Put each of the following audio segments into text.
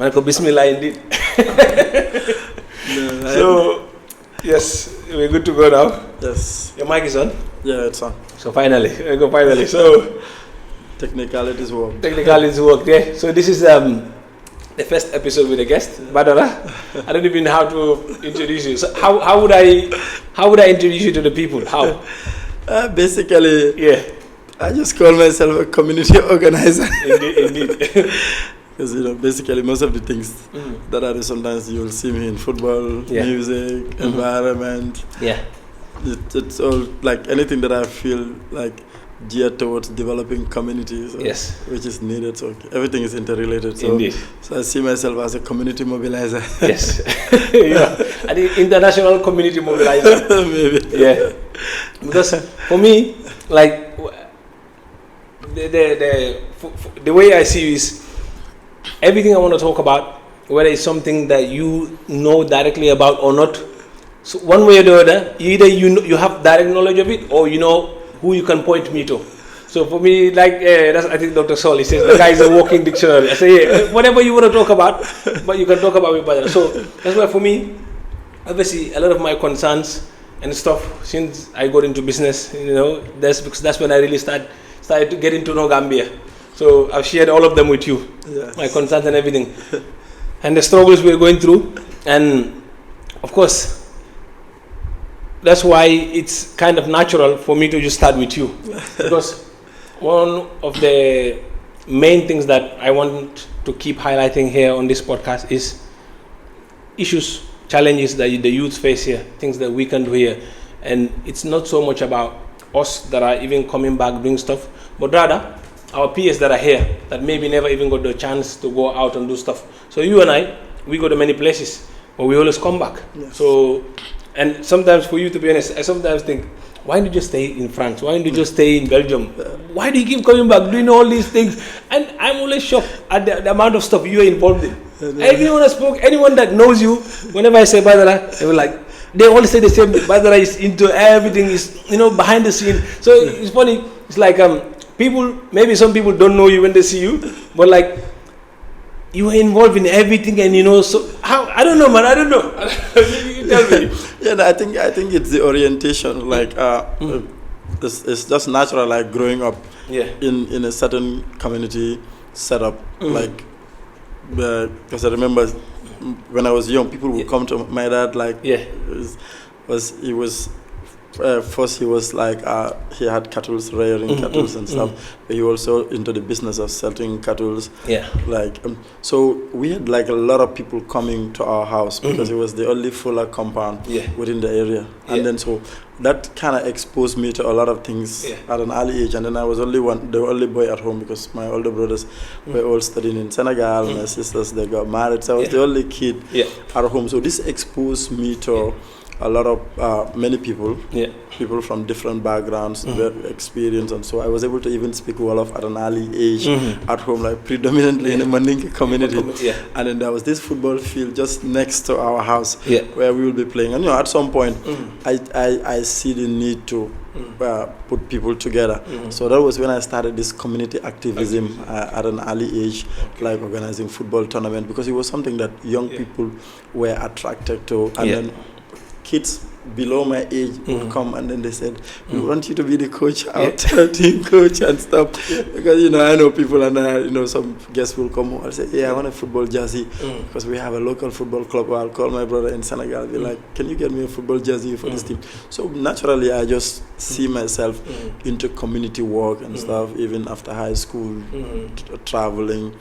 Manako Bismillah indeed. So, yes, we're good to go now. Yes. Your mic is on? Yeah, it's on. So finally. So, technicalities work. Technicalities work, yeah. So this is the first episode with a guest, Badara. I don't even know how to introduce you. So how would I introduce you to the people? How? Basically, yeah. I just call myself a community organizer. Indeed. Because basically most of the things that I do, sometimes you'll see me in football, music, environment. Yeah. It's all like anything that I feel like geared towards developing communities, which is needed. So everything is interrelated. So, Indeed. So I see myself as a community mobilizer. Yes. Yeah. I think international community mobilizer. Maybe. Yeah. Because for me, like the way I see you is everything I want to talk about, whether it's something that you know directly about or not. So one way or the other, either you have direct knowledge of it, or you know who you can point me to. So for me, like that's, I think Dr. Sowe says the guy is a walking dictionary. I say whatever you want to talk about, but you can talk about it better. So that's why for me, obviously a lot of my concerns and stuff since I got into business, that's when I really started to get into know Gambia. So I've shared all of them with you, my concerns and everything, and the struggles we're going through, and of course. That's why it's kind of natural for me to just start with you, because one of the main things that I want to keep highlighting here on this podcast is issues, challenges that the youth face here, things that we can do here. And it's not so much about us that are even coming back doing stuff, but rather our peers that are here that maybe never even got the chance to go out and do stuff. So you and I, we go to many places, but we always come back. Yes. So. And sometimes, for you to be honest, I sometimes think, why don't you stay in France? Why don't you just stay in Belgium? Why do you keep coming back, doing all these things? And I'm always shocked at the amount of stuff you are involved in. Anyone that knows you, whenever I say Badara, they were like, they all say the same thing. Badara is into everything, is behind the scene. So it's funny. It's like maybe some people don't know you when they see you, but like, you are involved in everything, and so how, I don't know, man. I don't know. Maybe you tell me. Yeah, I think it's the orientation. Like, it's just natural. Like growing up, in a certain community setup. Like, because I remember when I was young, people would come to my dad. Like, first he was like he had cattle, rearing cattle and stuff, but he also into the business of selling cattle. So we had like a lot of people coming to our house because it was the only fuller compound within the area, and then so that kind of exposed me to a lot of things at an early age. And then I was the only boy at home because my older brothers were all studying in Senegal. My sisters, they got married, so I was the only kid at home. So this exposed me to a lot of many people, people from different backgrounds, experience, and so I was able to even speak Wolof at an early age at home, like predominantly in the Mandinka community. And then there was this football field just next to our house where we will be playing. And at some point, I see the need to put people together. So that was when I started this community activism at an early age, like organizing football tournament, because it was something that young people were attracted to, and then kids below my age would come, and then they said, we want you to be the coach, our team coach and stuff. Because, I know people, and some guests will come and say, I want a football jersey because we have a local football club. I'll call my brother in Senegal, be like, can you get me a football jersey for this team? So naturally, I just see myself into community work and stuff, even after high school, traveling,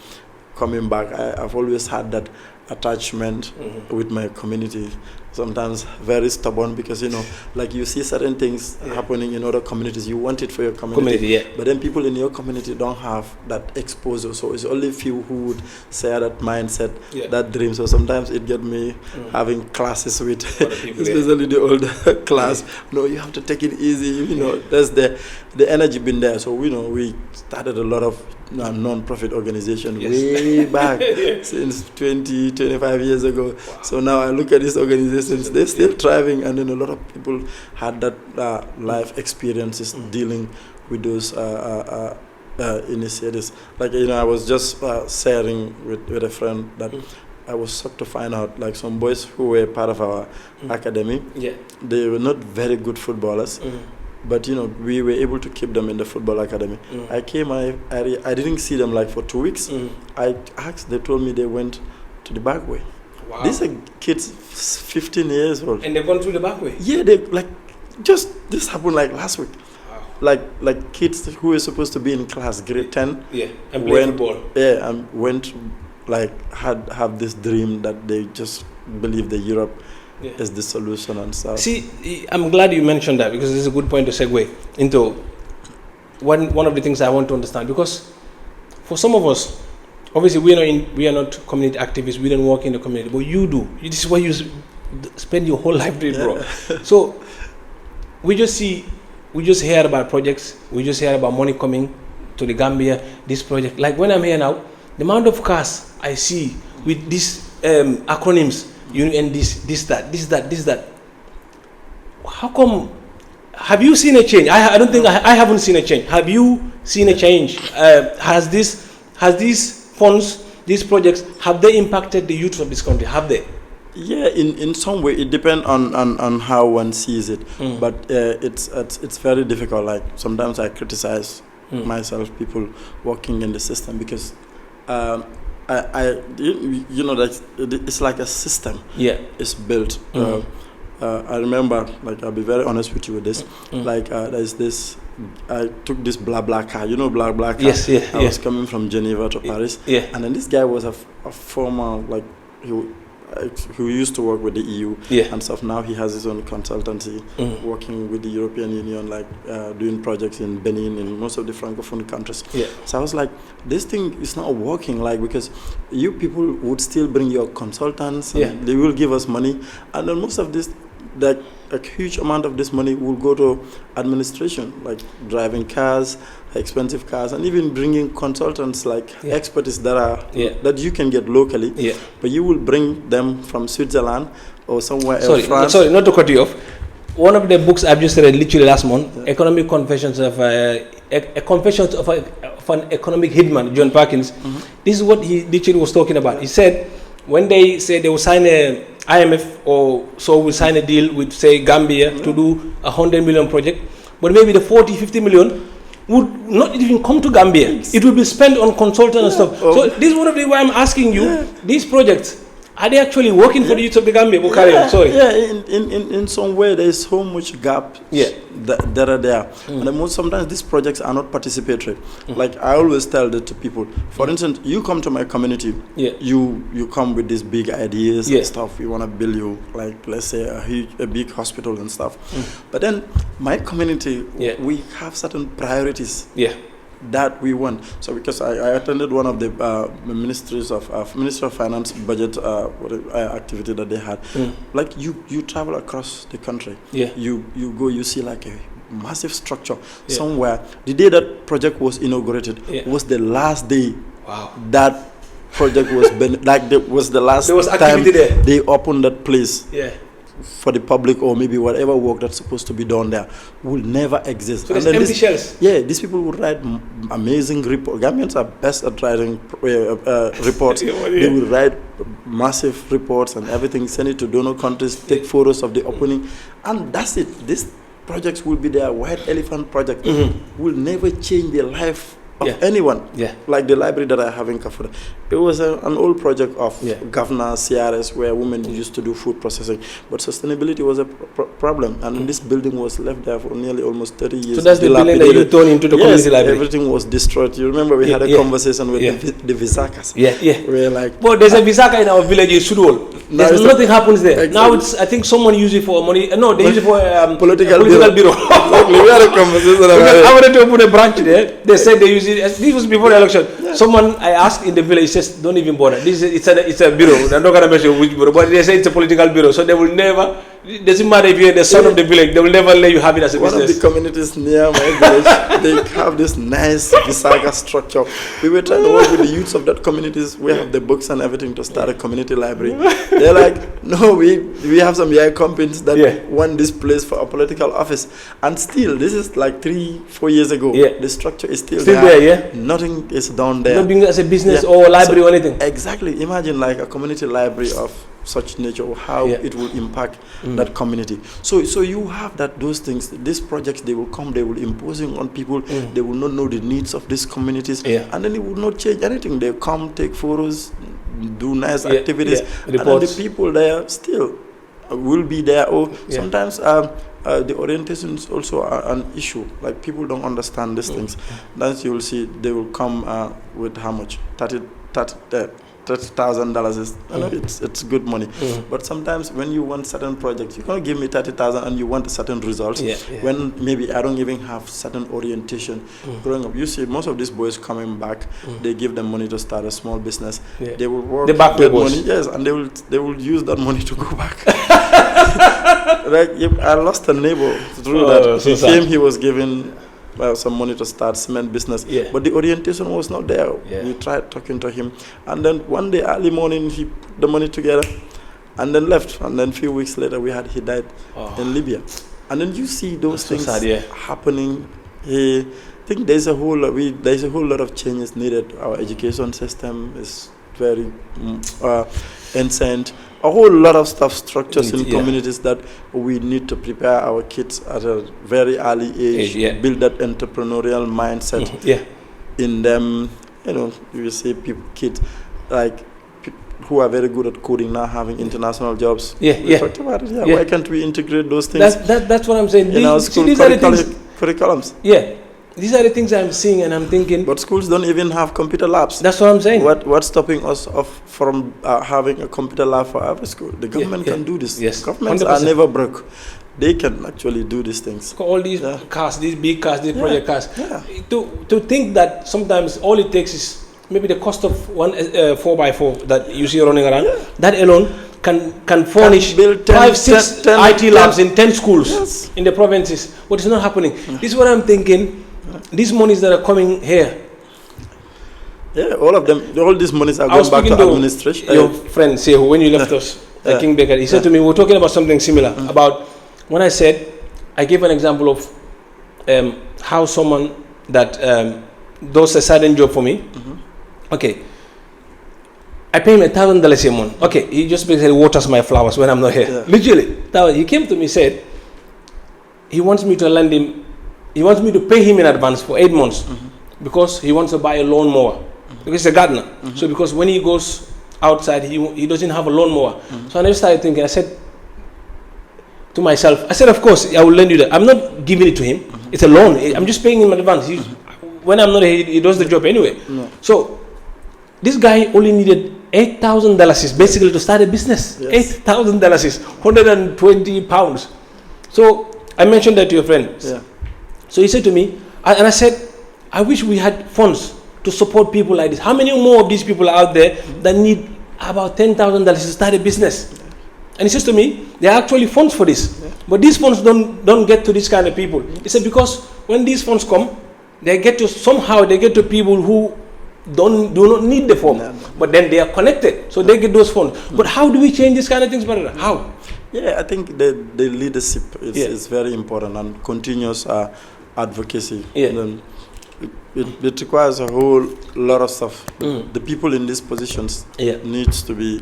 coming back. I've always had that attachment with my community. Sometimes very stubborn because like you see certain things happening in other communities, you want it for your community, but then people in your community don't have that exposure, so it's only few who would share that mindset, that dream. So sometimes it get me having classes with people, especially the older class. No, you have to take it easy, there's the energy been there. So we started a lot of non-profit organization way back since 25 years ago. So now I look at these organizations, they're still thriving, and then a lot of people had that life experiences dealing with those initiate this. Like, I was just sharing with a friend that I was shocked to find out, like, some boys who were part of our academy, they were not very good footballers, but, we were able to keep them in the football academy. I came, I didn't see them, like, for 2 weeks. I asked, they told me they went to the back way. Wow. These are kids 15 years old. And they've gone through the back way? Yeah, this happened, like, last week. Like kids who were supposed to be in class, grade 10. Yeah, and play football. Yeah, and went, like, have this dream that they just believe that Europe is the solution and stuff. See, I'm glad you mentioned that, because this is a good point to segue into one of the things I want to understand. Because for some of us, obviously we are not community activists, we don't work in the community, but you do. This is what you spend your whole life doing, bro. So we just hear about projects, we just hear about money coming to the Gambia, this project. Like when I'm here now, the amount of cars I see with these acronyms, and this, that. How come? Have you seen a change? I don't think I haven't seen a change. Have you seen a change? Has these funds, these projects, have they impacted the youth of this country? Have they? Yeah, in some way it depends on how one sees it, but it's very difficult. Like sometimes I criticize myself, people working in the system, because that it's like a system. Yeah, it's built. I remember, like, I'll be very honest with you with this. Like, there's this. I took this blah car. You know blah car. Yes, yeah. I was coming from Geneva to Paris. Yeah, and then this guy was a former, like, who used to work with the EU and stuff. Now he has his own consultancy, working with the European Union, like doing projects in Benin and most of the Francophone countries. Yeah. So I was like, this thing is not working, like, because you people would still bring your consultants, and they will give us money, and then most of this, like, a huge amount of this money will go to administration, like driving cars, expensive cars, and even bringing consultants, like experts that you can get locally. Yeah. But you will bring them from Switzerland or somewhere else. France. Sorry, not to cut you off. One of the books I've just read literally last month, Economic Confessions of an Economic Hitman, John Perkins. This is what he literally was talking about. He said, when they say they will sign a IMF or so will sign a deal with, say, Gambia to do 100 million project, but maybe the 40-50 million would not even come to Gambia. It will be spent on consultant and stuff. So this is one of the why I'm asking you, these projects, are they actually working for the youth of the Gambia? Sorry. Yeah, in some way there is so much gap that are there. And then sometimes these projects are not participatory. Like I always tell that to people. For instance, you come to my community, you come with these big ideas and stuff. We want to build you, like, let's say a big hospital and stuff. But then my community, we have certain priorities. That we want. So because I attended one of the Ministry of Finance budget activity that they had. Like you travel across the country. You go, you see like a massive structure somewhere. The day that project was inaugurated was the last day. Wow. That project was was the last time they opened that place. For the public, or maybe whatever work that's supposed to be done there will never exist. So there's empty shells. Yeah, these people will write amazing reports. Gambians are best at writing reports. They will write massive reports and everything, send it to donor countries, take photos of the opening, and that's it. These projects will be their white elephant project. Will never change the life of anyone. Like the library that I have in Kafura. It was an old project of Governor CRS where women used to do food processing, but sustainability was a problem, and this building was left there for nearly almost 30 years. So that's the building that you turned into the community library? Everything was destroyed. You remember we had a conversation with the Visakas. We're like, well, there's a Visaka in our village in Sudol. There's nothing happens there. Exactly. Now it's, I think someone use it for money. No, they use it for political bureau. Exactly. We had a conversation about it. I wanted to open a branch there. They said they use it. This was before the election. Someone I asked in the village says, don't even bother. It's a bureau. I'm not gonna mention which bureau, but they say it's a political bureau, so they will never It doesn't matter if you're the son of the village, they will never let you have it as a business. One of the communities near my village, they have this nice Visaga structure. We were trying to work with the youths of that communities. We have the books and everything to start a community library. They're like, no, we have some young companies that want this place for a political office. And still, this is like 3-4 years ago. The structure is still there. Nothing is done there. Not being as a business or library or anything. Exactly. Imagine like a community library of such nature, how it will impact that community. So you have those things, these projects, they will come, they will imposing on people, they will not know the needs of these communities, and then it will not change anything. They come, take photos, do nice activities, and then the people there still will be there. Or sometimes the orientation is also an issue. Like people don't understand these things. Then you will see they will come with how much? $30,000 is, I know it's good money, but sometimes when you want certain projects, you can't give me 30,000 and you want a certain results. When maybe I don't even have certain orientation. Growing up, you see most of these boys coming back, they give them money to start a small business. They will work, get money, and they will use that money to go back. Like I lost a neighbor through that. He came, he was given some money to start cement business, but the orientation was not there. We tried talking to him, and then one day early morning he put the money together and then left, and then a few weeks later he died in Libya. And then you see those things happening. I think there's a whole lot of changes needed. Our education system is very ancient. A whole lot of stuff, structures in communities that we need to prepare our kids at a very early age, build that entrepreneurial mindset in them. You know, you see kids like who are very good at coding now having international jobs. We talked about it. Why can't we integrate those things? That's what I'm saying. In our school curriculums. These are the things I'm seeing, and I'm thinking. But schools don't even have computer labs. That's what I'm saying. What's stopping us from having a computer lab for every school? The government can do this. Governments 100%. Are never broke. They can actually do these things. All these cars, these big cars, these project cars. To think that sometimes all it takes is maybe the cost of one 4x4 that you see running around. That alone can furnish 5-6 IT labs in 10 schools in the provinces. But it's not happening. This is what I'm thinking. These monies that are coming here. All of them, all these monies are going back to administration. Your friend, Sowe, when you left us, King Baker, he said to me, we were talking about something similar, about when I said, I gave an example of how someone that does a certain job for me, okay, I pay him $1,000 a month. Okay, he just basically waters my flowers when I'm not here. Literally. He came to me and said, he wants me to lend him, he wants me to pay him in advance for 8 months because he wants to buy a lawnmower. Because he's a gardener. So because when he goes outside, he doesn't have a lawnmower. So I just started thinking, I said to myself, of course, I will lend you that. I'm not giving it to him. It's a loan. I'm just paying him in advance. When I'm not here, he does the job anyway. So this guy only needed $8,000 basically to start a business. $8,000 is 120 pounds. So I mentioned that to your friend. So he said to me, and I said, I wish we had funds to support people like this. How many more of these people are out there that need about $10,000 to start a business? And he says to me, there are actually funds for this. But these funds don't get to this kind of people. He said, because when these funds come, they get to people who do not need the fund. But then they are connected. So they get those funds. But how do we change these kind of things, Badara? How? I think the leadership is very important, and continuous advocacy. It requires a whole lot of stuff. The people in these positions needs to be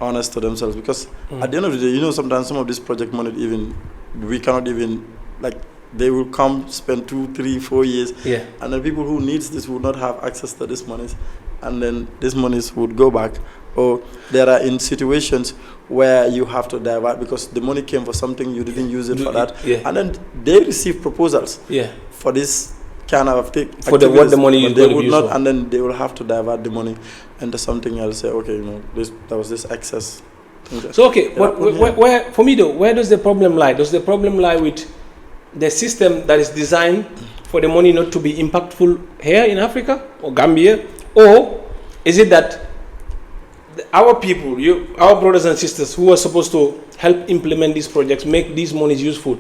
honest to themselves, because at the end of the day, sometimes some of this project money we cannot even, like, they will come spend 2, 3, 4 years, and the people who needs this will not have access to this monies, and then these monies would go back. Or there are in situations where you have to divert because the money came for something, you didn't use it for that, and then they receive proposals for this kind of thing. For what the money is going to be used for. And then they will have to divert the money into something else. Say, okay, there was this excess. So okay, where for me though, where does the problem lie? Does the problem lie with the system that is designed for the money not to be impactful here in Africa or Gambia, or is it that our people, our brothers and sisters who are supposed to help implement these projects, make these monies useful,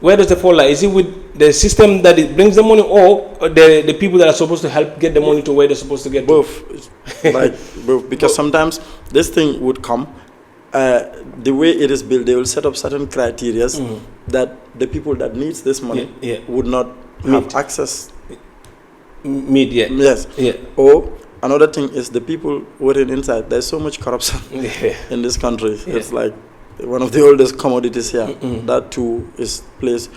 where does the fault lie? Is it with the system that it brings the money, or the people that are supposed to help get the money to where they're supposed to get both. Like both, because sometimes this thing would come, the way it is built, they will set up certain criteria that the people that needs this money would not have access. Yes. Or another thing is the people within inside. There's so much corruption in this country. It's like one of the oldest commodities here. That too plays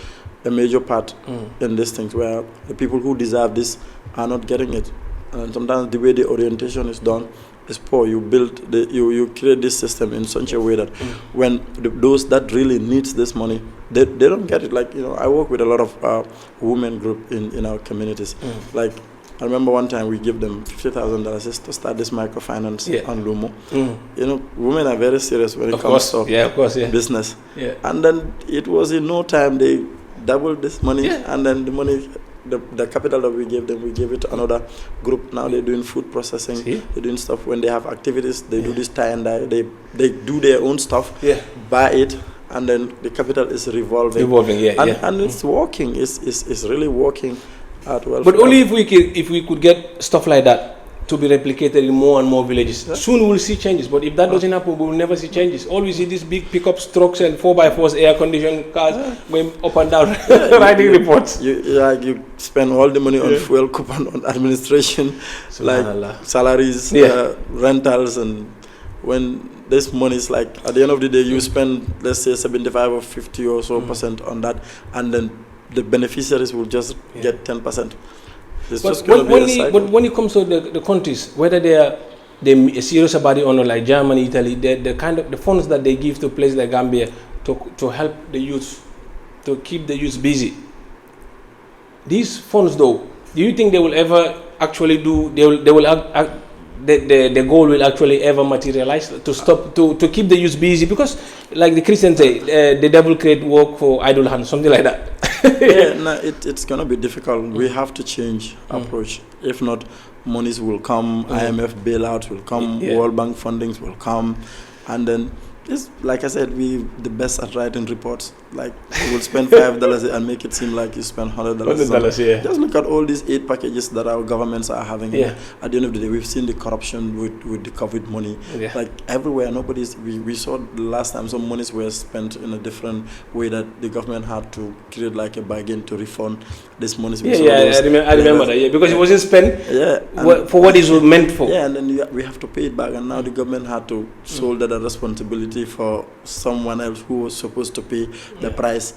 a major part in these things, where the people who deserve this are not getting it. And sometimes the way the orientation is done is poor. You you create this system in such a way that when those that really needs this money, they don't get it. Like, I work with a lot of women group in our communities. Like, I remember one time we give them $50,000 to start this microfinance on Lumo. Women are very serious when it comes to business. And then it was in no time they doubled this money, and then the money, the capital that we gave them, we gave it to another group. Now they're doing food processing, they're doing stuff. When they have activities, they do this tie and dye, they do their own stuff, buy it, and then the capital is revolving. And it's working, it's really working out well. But only if we could get stuff like that to be replicated in more and more villages. Soon we'll see changes, but if that doesn't happen, we will never see changes. All we see these big pickup trucks and 4x4s, air-conditioned cars going up and down, writing reports. You spend all the money on fuel coupon, on administration, like salaries, rentals, and when this money is like, at the end of the day, you spend, let's say, 75 or 50 or so % on that, and then the beneficiaries will just get 10%. But when it comes to the countries, whether they're serious about it or not, like Germany, Italy, the funds that they give to places like Gambia to help the youth, to keep the youth busy. These funds, though, do you think they will ever actually the goal will actually ever materialize to stop to keep the youth busy? Because, like the Christians say, the devil create work for idle hands, something like that. It's gonna be difficult. We have to change approach. If not, monies will come, IMF bailouts will come, World Bank fundings will come, and then it's like I said, we the best at writing reports. Like, you will spend $5 and make it seem like you spend $100. Just look at all these aid packages that our governments are having. At the end of the day, we've seen the corruption with the COVID money. Like everywhere, we saw the last time some monies were spent in a different way, that the government had to create like a bargain to refund this monies. I remember that. Because it wasn't spent for what it was meant for. And then we have to pay it back, and now the government had to shoulder the responsibility for someone else who was supposed to pay the price.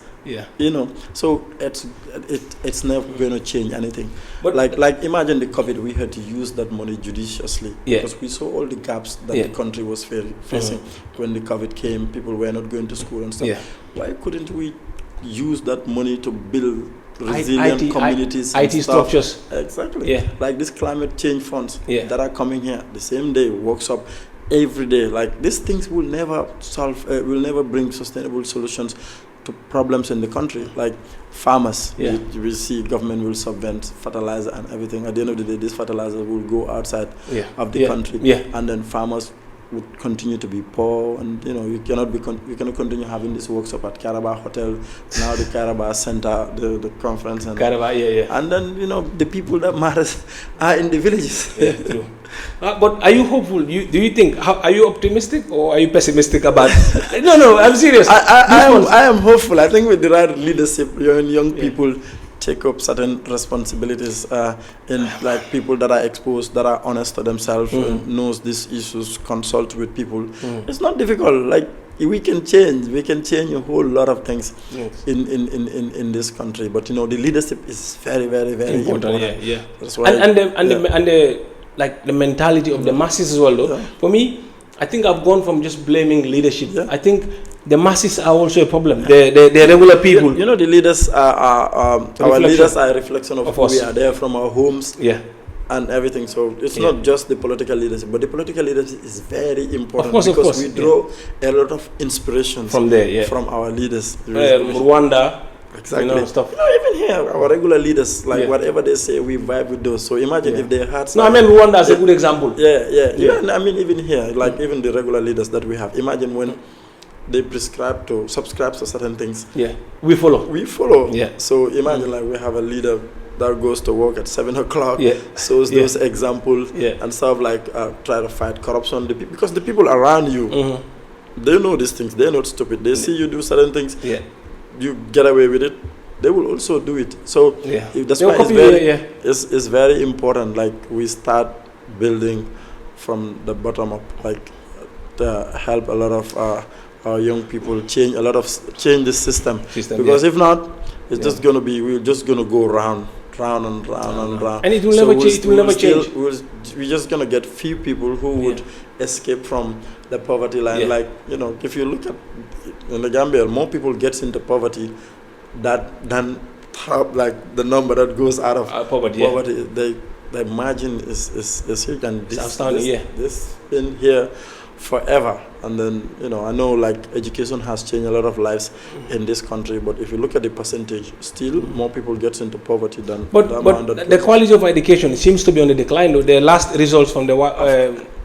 So it's never going to change anything. But like imagine the COVID, we had to use that money judiciously, because we saw all the gaps that the country was facing when the COVID came. People were not going to school and stuff. Why couldn't we use that money to build resilient communities and IT structures? Exactly. Like these climate change funds that are coming here the same day, workshop every day. Like, these things will never solve, will never bring sustainable solutions to problems in the country. Like farmers, you will see government will subvent fertilizer and everything. At the end of the day, this fertilizer will go outside of the country, and then farmers would continue to be poor, and you cannot continue having this workshop at Caraba Hotel, now the Caraba Center, the conference, and Caraba, and then the people that matter are in the villages. True. But are you hopeful? Do you think? Are you optimistic or are you pessimistic about? No, I'm serious. I am hopeful. I think with the right leadership, young people take up certain responsibilities in like people that are exposed, that are honest to themselves, and knows these issues, consult with people. It's not difficult. Like, we can change a whole lot of things in this country. But the leadership is very, very, very important. That's why and the mentality of the masses as well, though. For me, I think I've gone from just blaming leadership. I think the masses are also a problem. The regular people. The leaders our leaders are a reflection of who we are. They are from our homes. And everything. So it's not just the political leadership, but the political leadership is very important, because we draw a lot of inspiration from there, from our leaders. Rwanda. Exactly. Stuff. Even here, our regular leaders, like whatever they say, we vibe with those. So imagine if they had. No, I mean Rwanda as a good example. Even I mean, even here, like even the regular leaders that we have. Imagine when they prescribe to subscribe to certain things. Yeah, we follow. Yeah. So imagine like we have a leader that goes to work at 7 o'clock, shows those examples, and sort of like try to fight corruption. Because the people around you, they know these things. They're not stupid. They see you do certain things. You get away with it. They will also do it. So that's why it's very important. Like we start building from the bottom up, like to help a lot of our young people change the system. Because if not, it's just gonna be we're just gonna go round and round. And it will never change. We're just gonna get few people who would escape from the poverty line. Like if you look at in the Gambia, more people gets into poverty than like the number that goes out of poverty. The margin is huge, and this been here forever. And then I know like education has changed a lot of lives in this country, but if you look at the percentage, still more people get into poverty than the quality of education seems to be on the decline. The last results from the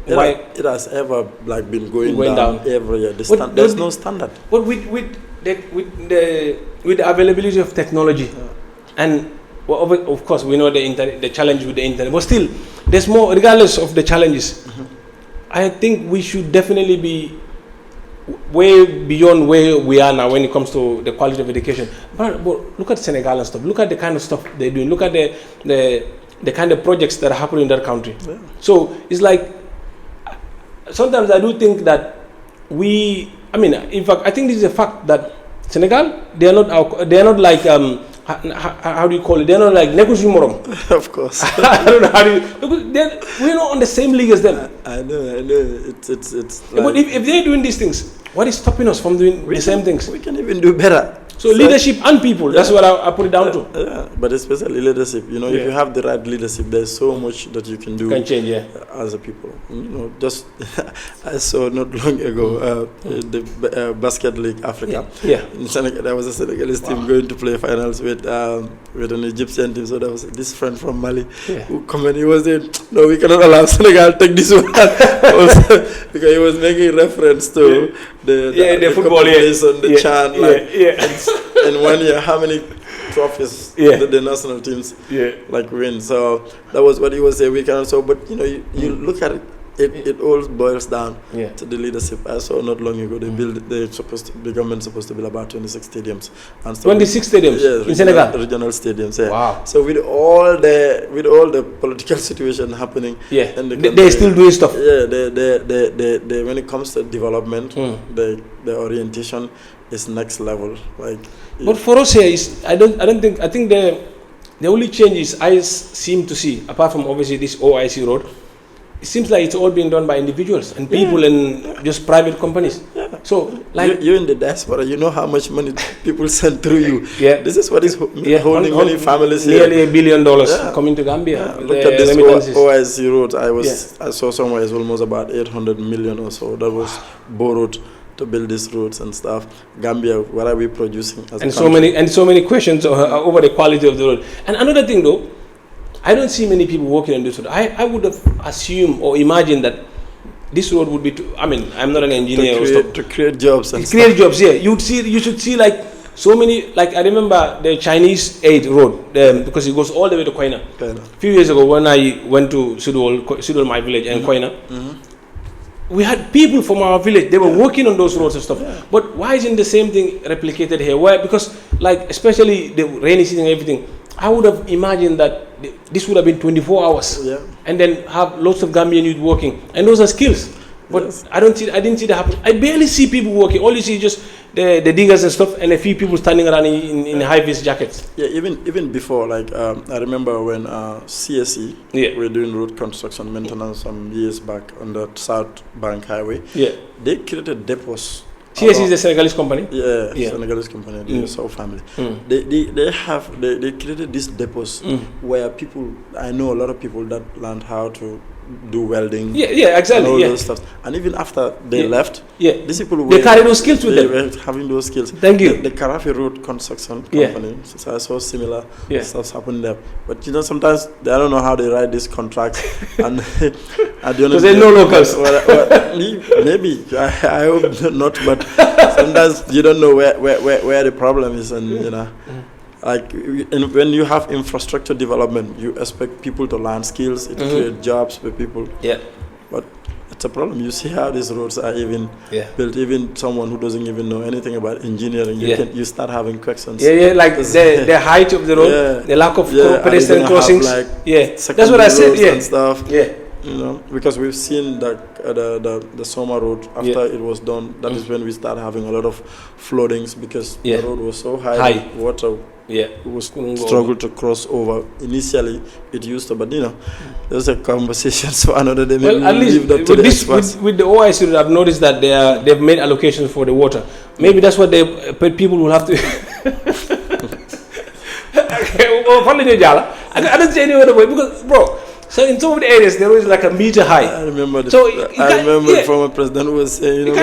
it has ever like been going down every year. There's no standard. But with the availability of technology, and of course we know the challenge with the internet, but still there's more, regardless of the challenges. I think we should definitely be way beyond where we are now when it comes to the quality of education. But look at Senegal and stuff. Look at the kind of stuff they're doing. Look at the kind of projects that are happening in that country. So it's like sometimes I do think that in fact, I think this is a fact that Senegal, they are not like how do you call it? They're not like Nekusu Morom. Of course. I don't know how do you. We're not on the same league as them. I know. It's like, but if they're doing these things, what is stopping us from doing the same things? We can even do better. So leadership and people, that's what I put it down to. But especially leadership. If you have the right leadership, there's so much that you can do. Can change, as a people. Just I saw not long ago the Basket League Africa. In Senegal, there was a Senegalese team going to play finals with an Egyptian team. So there was this friend from Mali who commented. He was saying, "No, we cannot allow Senegal to take this one," because he was making reference to the football, the chant, and 1 year, how many trophies the national teams win? So that was what he was saying. We can also, but you look at it. It all boils down to the leadership. I saw not long ago the government supposed to build about 26 stadiums. And so 26 stadiums in Senegal. Regional stadiums. Wow. So with all the political situation happening, in the country, they're still doing stuff. They when it comes to development, the orientation is next level. But for us here I think the only changes I seem to see, apart from obviously this OIC road, it seems like it's all being done by individuals and people and just private companies. So, like you're in the diaspora, you know how much money people send through you. This is what is holding many families here. Nearly $1 billion coming to Gambia. Look at this OIC road. I saw somewhere it's almost about 800 million or so that was borrowed to build these roads and stuff. Gambia, what are we producing as a country? So many questions over the quality of the road. And another thing though, I don't see many people working on this road. I would have assumed or imagined that this road would be I'm not an engineer to create jobs and jobs. You should see like so many, like I remember the Chinese aid road because it goes all the way to Koina. A few years ago when I went to Sudol, my village, and Koina, we had people from our village, they were working on those roads and stuff. But why isn't the same thing replicated here? Why? Because like especially the rainy season and everything, I would have imagined that this would have been 24 hours and then have lots of Gambian youth working, and those are skills. But I didn't see that happen. I barely see people working. All you see is just the diggers and stuff, and a few people standing around in high-vis jackets. Even before, like I remember when CSE were doing road construction maintenance some years back on the South Bank Highway. They created depots. CSE is a Senegalese company? Senegalese company, the Sowe family. They created these depots where people, I know a lot of people that learned how to do welding. Exactly. And all those stuff. And even after they left, these people they carry those skills with them. They were having those skills. Thank you. The Karafi Road Construction Company. So I saw similar stuff happening there. But sometimes I don't know how they write these contracts, and Because there's no locals. Maybe I hope not, but sometimes you don't know where the problem is, and you know, like when you have infrastructure development, you expect people to learn skills, it create jobs for people. Yeah, but it's a problem. You see how these roads are even built. Even someone who doesn't even know anything about engineering, you start having questions. Like the height of the road, the lack of pedestrian crossings. That's what I said. And stuff. You know, because we've seen the Sowe road after it was done. That is when we started having a lot of floodings because the road was so high. Water was struggle to cross over. Initially, it used to, but you know, there's a conversation. So another day, maybe at least with the OIC, I've noticed that they've made allocations for the water. Maybe that's what people will have to. I don't say any other way because, bro. So in some of the areas there was like a meter high. I remember the former president was saying, you know,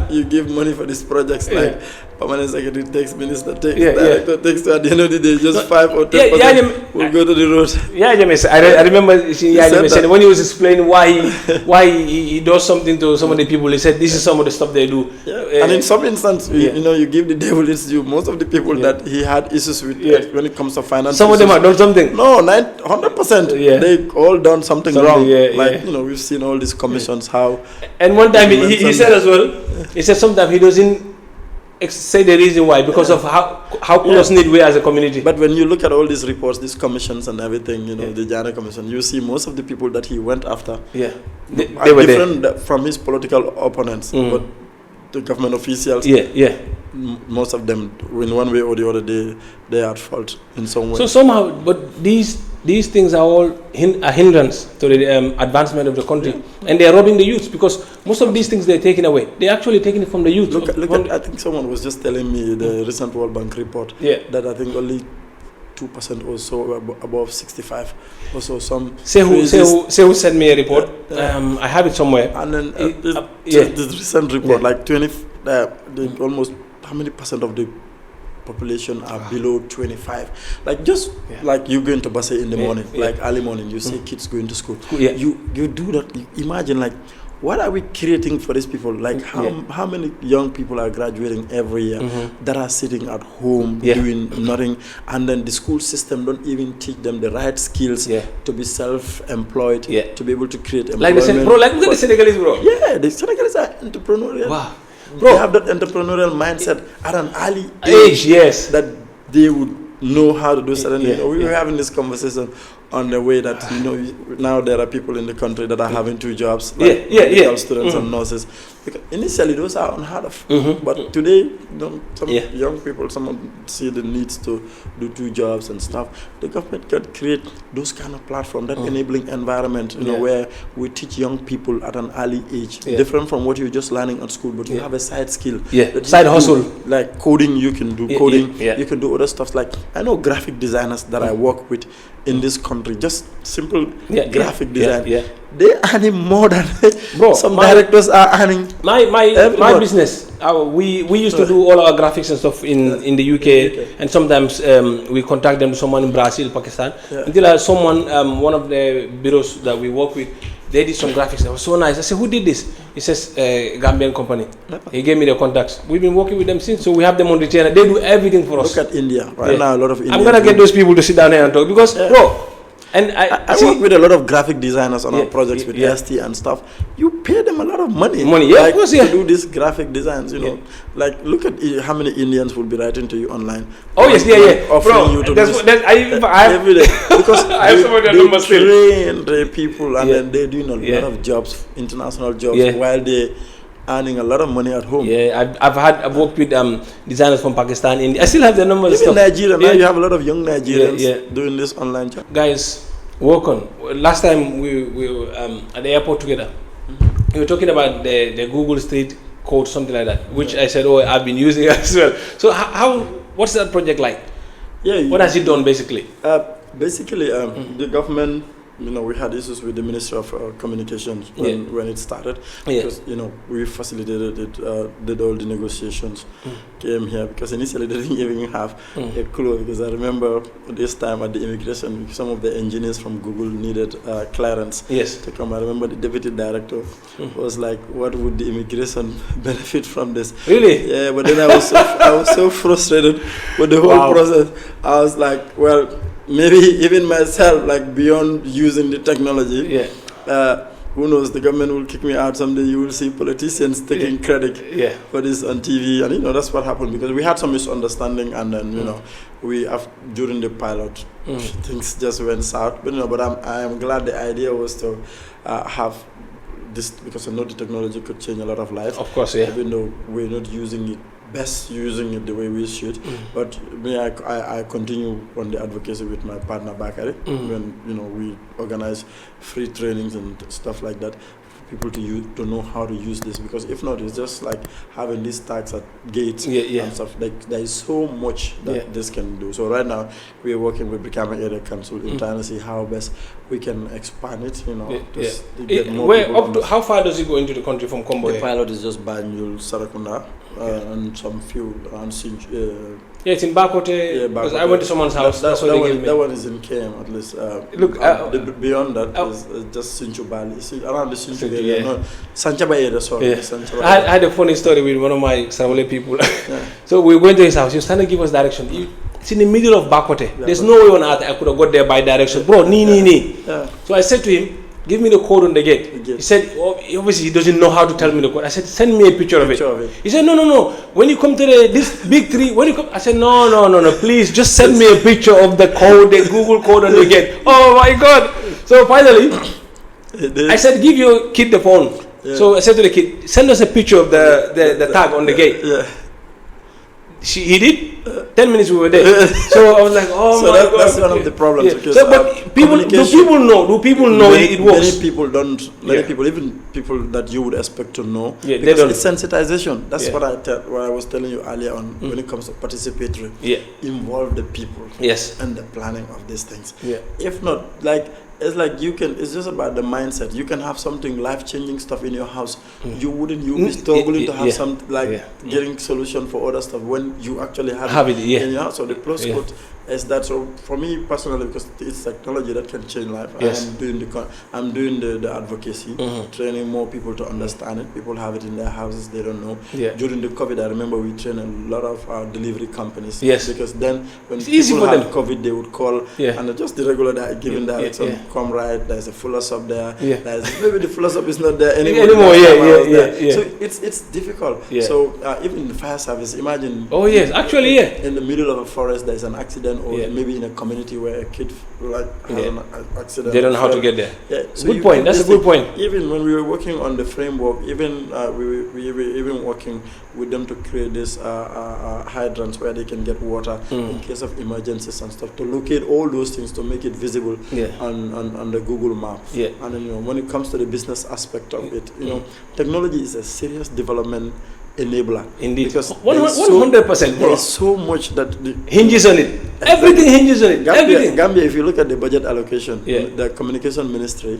you give money for these projects like permanent secretary takes, minister takes, director takes. So at the end of the day, just 5 or 10% will go to the road. I remember saying when he was explaining why he does something to some of the people. He said this is some of the stuff they do. And in some instances, you know, you give the devil its due. Most of the people that he had issues with when it comes to finance, some of them have done something. No, 100%. They all done something wrong. You know, we've seen all these commissions how. And one time he said as well. He said sometimes he doesn't say the reason why because of how close-knit we are as a community. But when you look at all these reports, these commissions and everything, you know, the Jana Commission, you see most of the people that he went after they were different from his political opponents, but the government officials, most of them, in one way or the other, they are at fault in some way. So somehow, but these things are all a hindrance to the advancement of the country, and they are robbing the youth because most of these things they're taking away. They're actually taking it from the youth. Look at, I think someone was just telling me the recent World Bank report that I think only 2% or so above 65 or so. Say who sent me a report. I have it somewhere. And then this recent report, like almost how many percent of the population are below 25? Like just like you going to Basse in the morning, like early morning, you see kids going to school. You do that. You imagine like what are we creating for these people? Like how many young people are graduating every year that are sitting at home doing nothing, and then the school system don't even teach them the right skills to be self-employed, to be able to create employment. Like look at the Senegalese, bro. Yeah, the Senegalese are entrepreneurial. Wow. Bro, they have that entrepreneurial mindset at an early age, that they would know how to do certain things. We were having this conversation on the way that, you know, now there are people in the country that are having 2 jobs, like medical students and nurses. Because initially, those are unheard of. But today, some young people, some see the needs to do 2 jobs and stuff. The government can create those kind of platform, that enabling environment, you know, where we teach young people at an early age, different from what you're just learning at school, but you have a side skill. Side hustle. Like coding, you can do coding. You can do other stuff. Like, I know graphic designers that I work with in this country, just simple graphic design. They earning more than some directors are earning. My business, we used to do all our graphics and stuff in the UK, and sometimes we contact them to someone in Brazil, Pakistan. Until someone, one of the bureaus that we work with, they did some graphics. That was so nice. I said, who did this? He says, Gambian company. He gave me the contacts. We've been working with them since, so we have them on retainer. They do everything for us. Look at India right now. A lot of Indians. I'm gonna get those people to sit down here and talk because, bro. And I work with a lot of graphic designers on our projects with ST and stuff. You pay them a lot of money. Of course, to do these graphic designs, you know. Like, look at how many Indians will be writing to you online. Offering you to I every day. Because I have some of their numbers still. Train the people and then they're doing a lot of jobs, international jobs, while they earning a lot of money at home. I've worked with designers from Pakistan, India. I still have their numbers. Even Nigeria, now you have a lot of young Nigerians doing this online job. Guys, work on. Last time we were at the airport together. We were talking about the Google Street Code, something like that, which I said, I've been using it as well. So what's that project like? What has it done basically? The government we had issues with the Ministry of Communications when it started, because we facilitated it, did all the negotiations, came here, because initially they didn't even have a clue, because I remember this time at the immigration, some of the engineers from Google needed clearance to come. I remember the deputy director was like, what would the immigration benefit from this? Really? Yeah, but then I was so frustrated with the whole process. I was like, well, maybe even myself, like beyond using the technology, who knows, the government will kick me out someday. You will see politicians taking credit for this on TV, and that's what happened, because we had some misunderstanding, and then we have, during the pilot, things just went south. But I am glad the idea was to have this, because I know the technology could change a lot of lives. Of course, even though we're not using it the way we should, but I continue on the advocacy with my partner Bakari, when we organize free trainings and stuff like that for people to know how to use this, because if not, it's just like having these tags at gates and stuff. Like, there is so much that this can do. So right now we are working with Brikama Area Council in trying to see how best we can expand it, to get more people. How far does it go into the country from Kombo? The pilot is just Banjul, Sarakunda, and some few around Sinj. It's in Bakote, because I went to someone's house. That one is in KM, at least. Look, beyond that is just Sinchu Bali. Around the Sinchu area, Sanchaba area, sorry. I had a funny story with one of my Sarawale people. So we went to his house. He was trying to give us direction. It's in the middle of Bakote. There's no way on earth I could have got there by direction. Bro, nee. So I said to him, give me the code on the gate. He said, obviously he doesn't know how to tell me the code. I said, send me a picture of it. He said, no. When you come to this big tree, I said, no, please just send me a picture of the code, the Google code on the gate. Oh my God. So finally, I said, give your kid the phone. So I said to the kid, send us a picture of the tag on the gate. He did. 10 minutes we were there. So I was like, oh my God. That's one of the problems. Because, but do people know it works? Many people don't. Many people, even people that you would expect to know. They don't. It's sensitization. That's what I was telling you earlier on when it comes to participatory. Involve the people. And the planning of these things. If not, it's like it's just about the mindset. You can have something life-changing stuff in your house. You'll be struggling to have some getting solution for other stuff when you actually have it in your house. So the plus code is that. So for me personally, because it's technology that can change life. I'm doing the advocacy, training more people to understand it. People have it in their houses, they don't know. During the COVID, I remember we trained a lot of delivery companies. Because then when people had COVID, they would call and just the regular giving direction. Come right, there's a fuller sub there. Maybe the fuller sub is not there anymore. So it's difficult. So even the fire service, imagine. In the middle of a forest, there's an accident, or maybe in a community where a kid had an accident. They don't know how to get there. So good point. That's a good point. Even when we were working on the framework, even we were even working with them to create this hydrants where they can get water in case of emergencies and stuff, to locate all those things, to make it visible on the Google map. And then when it comes to the business aspect of it, technology is a serious development enabler. Indeed. Because 100%, bro. There's so much that hinges on it. Everything hinges on it. Gambia, if you look at the budget allocation, the communication ministry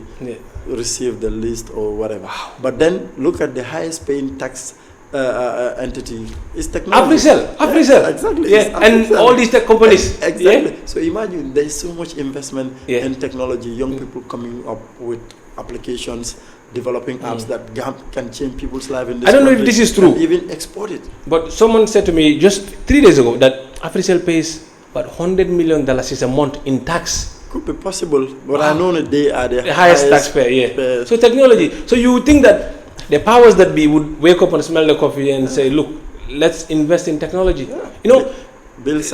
received the least or whatever. But then look at the highest paying tax entity is technology. Africell. Exactly. And all these tech companies. Exactly. So imagine there's so much investment in technology, young people coming up with applications, developing apps that can change people's life in this I don't know if this is true. And even export it. But someone said to me just 3 days ago that Africell pays about $100 million a month in tax. Could be possible, but I know that they are the highest taxpayer. So technology. So you would think that the powers that be would wake up and smell the coffee and say, look, let's invest in technology. Build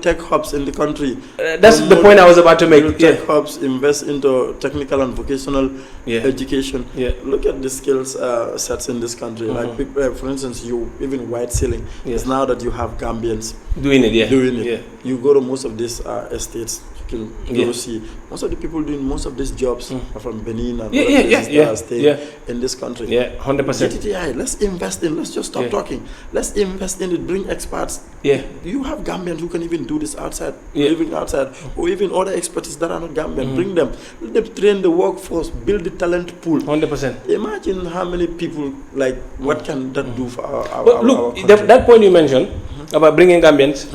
tech hubs in the country. That's the point I was about to make. Build tech hubs, invest into technical and vocational education. Look at the skills sets in this country. Like, for instance, even white ceiling. It's now that you have Gambians doing it. You go to most of these estates, see. Most of the people doing most of these jobs are from Benin and in this country. Yeah, 100%. GTTI, let's invest in. Let's just stop talking. Let's invest in it. Bring experts. Yeah. You have Gambians who can even do this outside, living outside, or even other expertise that are not Gambian. Bring them. Let them train the workforce. Build the talent pool. 100%. Imagine how many people, like, what can that do for our country? That point you mentioned about bringing Gambians,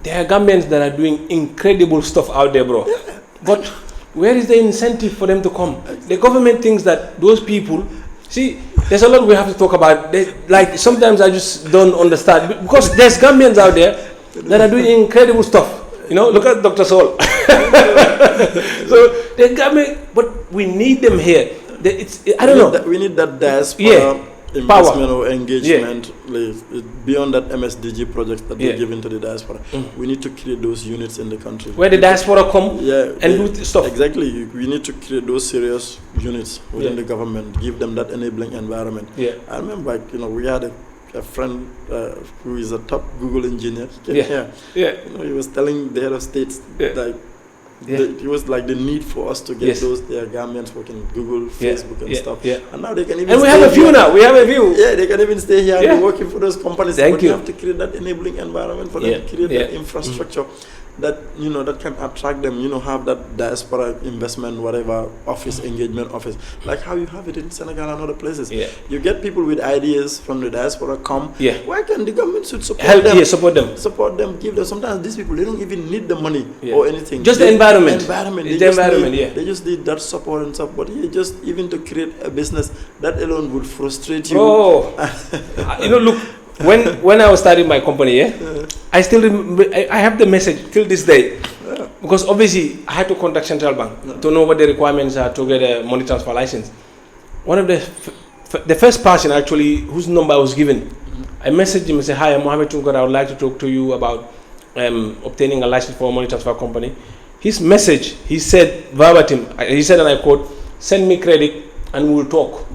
there are Gambians that are doing incredible stuff out there, bro. Yeah. But where is the incentive for them to come? The government thinks that those people, see, there's a lot we have to talk about. Like, sometimes I just don't understand, because there's Gambians out there that are doing incredible stuff. You know, look at Dr. Sowe. So the Gambians, but we need them here. I don't know. We need that diaspora investment or engagement beyond that MSDG project that we're giving to the diaspora. We need to create those units in the country where the diaspora come and do stuff. Exactly. We need to create those serious units within the government, give them that enabling environment. I remember, we had a friend who is a top Google engineer. He was telling the head of states it was like the need for us to get those Gambians working in Google, Facebook and stuff. And now they can even we have a few now. We have a few. Yeah, they can even stay here and be working for those companies. But you have to create that enabling environment for them to create that infrastructure that that can attract them, have that diaspora investment, whatever office, engagement office, like how you have it in Senegal and other places. You get people with ideas from the diaspora come. Why can the government should support them? Support them, give them. Sometimes these people, they don't even need the money or anything. Just the environment. They just need that support and stuff. But just even to create a business, that alone would frustrate you. Look. When I was starting my company, I still I have the message till this day, because obviously I had to contact Central Bank to know what the requirements are to get a money transfer license. One of the first person actually whose number I was given, I messaged him and said, "Hi, I'm Muhamed Tunkara. I would like to talk to you about obtaining a license for a money transfer company." His message, he said verbatim, he said, and I quote, "Send me credit and we'll talk."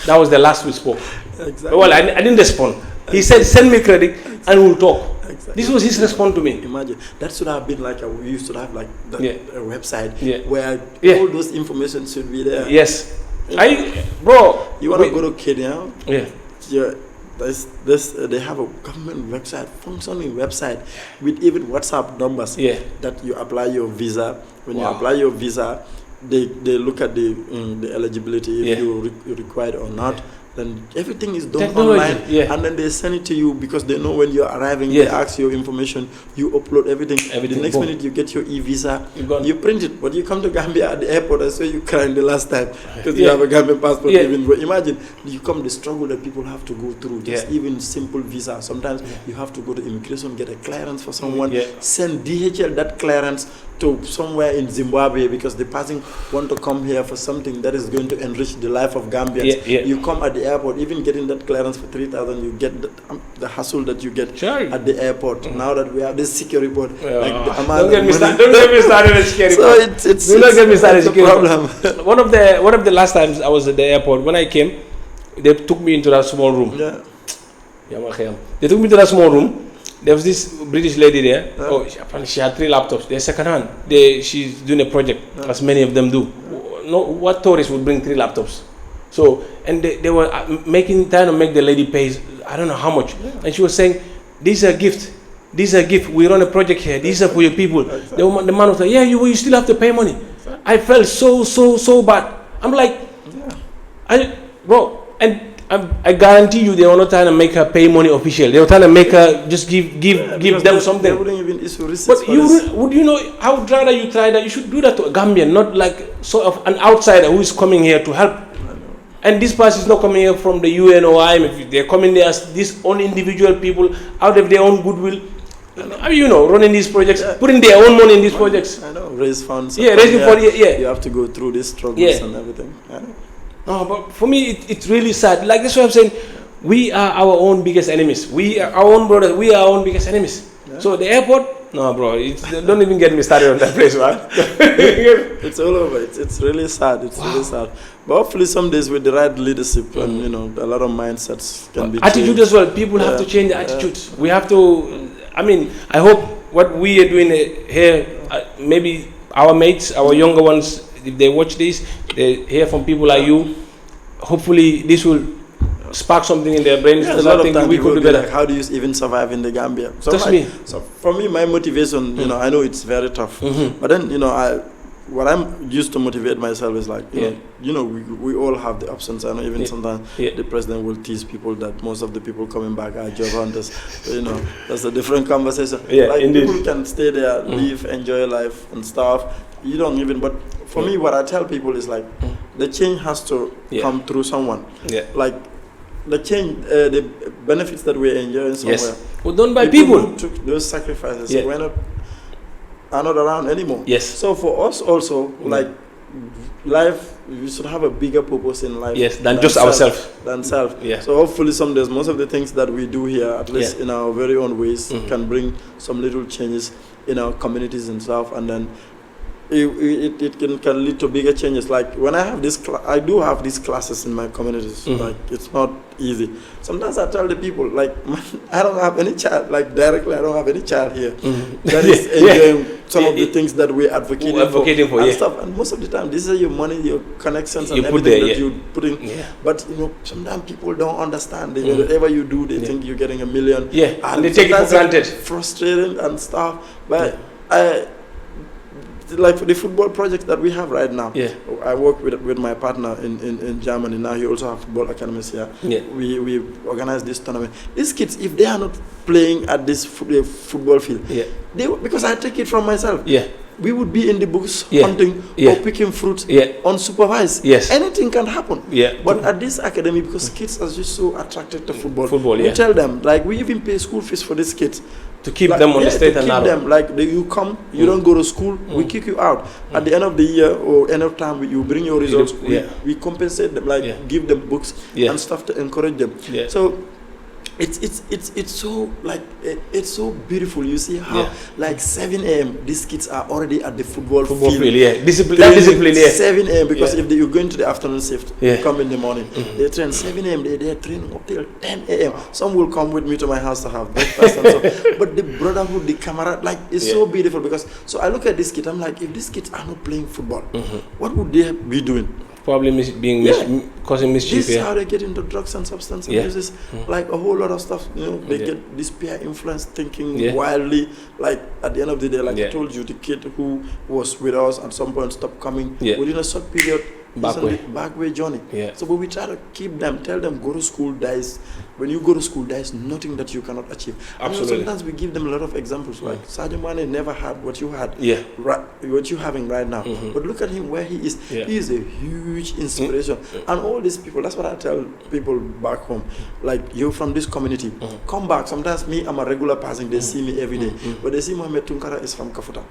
That was the last we spoke. Exactly. Well, I didn't respond. He said, "Send me credit and we'll talk." Exactly. This was his response to me. Imagine that should have been like we used to have like a website where all those information should be there. Yes, you want to go to Kenya? They have a government website, functioning website with even WhatsApp numbers. That you apply your visa. When you apply your visa, they look at the eligibility if you required or not. Then everything is done online, and then they send it to you because they know when you're arriving. They ask your information, you upload everything. The next minute you get your e-visa, you print it. But you come to Gambia at the airport, I saw you crying the last time because you have a Gambian passport. But imagine, you come the struggle that people have to go through. Just even simple visa. Sometimes you have to go to immigration, get a clearance for someone, send DHL that clearance to somewhere in Zimbabwe because the person want to come here for something that is going to enrich the life of Gambians. You come at the airport, even getting that clearance for 3,000, you get the hassle that you get at the airport. Now that we have this security report, don't get me started on security report. So it's don't get me started a problem. One of the last times I was at the airport, when I came, they took me into that small room. They took me to that small room. There was this British lady there. She had 3 laptops. They're second hand. She's doing a project, as many of them do. What tourist would bring 3 laptops? So, and they were trying to make the lady pay, I don't know how much. And she was saying, "These are gifts. These are gifts. We run a project here. These are for your people." The man was like, you still have to pay money. I felt so bad. I'm like, I guarantee you they were not trying to make her pay money official. They were trying to make her just give them something. They wouldn't even issue receipts. But would you know how rather you try that? You should do that to a Gambian, not like sort of an outsider who is coming here to help. And this person is not coming here from the UN or IMF. They're coming there as these own individual people out of their own goodwill. Running these projects, putting their own money in these projects. I know, raise funds. Raising funds. You have to go through these struggles and everything. I know. No, but for me, it's really sad. Like that's what I'm saying. We are our own biggest enemies. We are our own brothers. We are our own biggest enemies. So the airport, no, bro. Don't even get me started on that place, man. It's all over. It's really sad. It's really sad. But hopefully, some days with the right leadership and a lot of mindsets can be attitude changed. as well. People have to change the attitudes. We have to. I hope what we are doing here, maybe our mates, our younger ones, if they watch this, they hear from people like you. Hopefully, this will spark something in their brains. Yeah, a lot of times we could do better. Like, how do you even survive in the Gambia? So That's me. So for me, my motivation, you know, I know it's very tough, but then, you know, what I'm used to motivate myself is like, you know, we all have the options. I know even sometimes the president will tease people that most of the people coming back are job hunters. So, you know, that's a different conversation. Like, indeed. People can stay there, live, enjoy life and stuff. You don't even, but for me, what I tell people is like, the change has to come through someone. Like, the change, the benefits that we're enjoying somewhere. Well, done by people. Who took those sacrifices. So are not around anymore. So for us also, like, life, we should have a bigger purpose in life. Than just ourselves. Than self. So hopefully some days, most of the things that we do here, at least in our very own ways, can bring some little changes in our communities and stuff, and then it can lead to bigger changes. Like when I have this, I do have these classes in my communities. Like it's not easy. Sometimes I tell the people, like, I don't have any child. Like directly, I don't have any child here that is enjoying some of the things that we're advocating for and stuff. And most of the time, this is your money, your connections, and everything that you put in. But you know, sometimes people don't understand. Whatever you do, they think you're getting $1 million. And they take it for granted. Frustrating and stuff. But like for the football project that we have right now, I work with my partner in Germany. Now he also have football academies here. We organize this tournament. These kids, if they are not playing at this football field, because I take it from myself. We would be in the bush hunting or picking fruit unsupervised. Anything can happen. But at this academy, because kids are just so attracted to football, we tell them, like, we even pay school fees for these kids. To keep them on the state and narrow. Them, like, you come, you don't go to school, we kick you out. At the end of the year or end of time, you bring your results, we compensate them, like give them books and stuff to encourage them. So it's so, like, it's so beautiful. You see how like 7 a.m. these kids are already at the football field. Discipline, 7 a.m. because if you're going to the afternoon shift, you come in the morning. They train 7 a.m. They're training up till 10 a.m. Some will come with me to my house to have breakfast and so. But the brotherhood, the camaraderie, like, it's so beautiful. Because so I look at this kid, I'm like, if these kids are not playing football, what would they be doing? Probably causing mischief. This is how they get into drugs and substance abuses, like a whole lot of stuff. You know, they get this peer influence, thinking wildly. Like at the end of the day, like I told you, the kid who was with us at some point stopped coming within a short period. Backway journey. So but we try to keep them, tell them, go to school. When you go to school, there is nothing that you cannot achieve. Absolutely. And sometimes we give them a lot of examples. Like Sadio Mane never had what you had, what you're having right now. But look at him where he is. He is a huge inspiration. And all these people, that's what I tell people back home. Like, you're from this community, come back. Sometimes me, I'm a regular person. They see me every day, but they see Muhamed Tunkara is from Kafuta.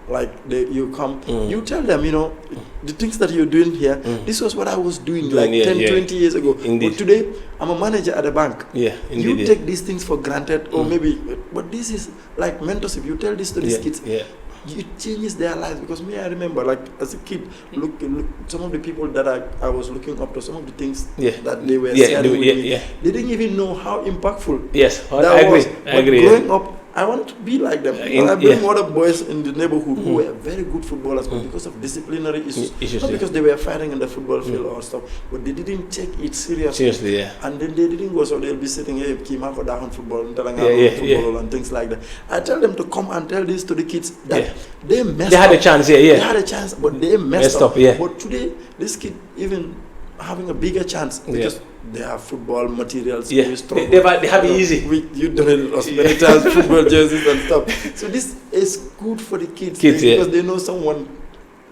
Like, you come, you tell them, you know, the things that you're doing here, this was what I was doing like 10, 20 years ago. But today, I'm a manager at a bank. You take these things for granted, or maybe, but this is like mentorship. You tell this to these kids, it changes their lives. Because me, I remember, like, as a kid, look some of the people that I was looking up to, some of the things that they were sharing with me, they didn't even know how impactful I agree. Growing up, I want to be like them. I bring other boys in the neighborhood who were very good footballers, but because of disciplinary issues, not because they were fighting in the football field or stuff, but they didn't take it seriously. And then they didn't go, so they'll be sitting here, Kima down football, football and things like that. I tell them to come and tell this to the kids that they messed up. They had a chance, They had a chance, but they messed up. But today, this kid even having a bigger chance because they have football materials. They have it easy. You donated us many times football jerseys and stuff. So this is good for the kids because they know someone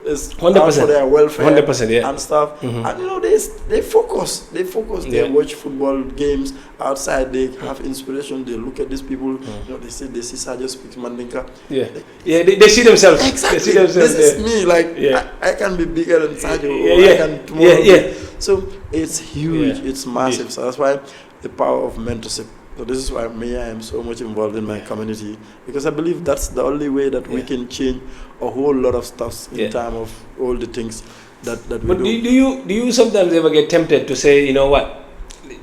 is 100%. Out for their welfare 100%, and stuff. And you know, they focus. They watch football games outside. They have inspiration. They look at these people. You know, they see Sadio speaks Mandinka. They see themselves. Exactly. They see themselves. This is me. Like I can be bigger than Sadio. I can tomorrow. So it's huge. It's massive. So that's why the power of mentorship. So this is why I am so much involved in my community, because I believe that's the only way that we can change a whole lot of stuff in time of all the things that we do. But do you sometimes ever get tempted to say, you know what,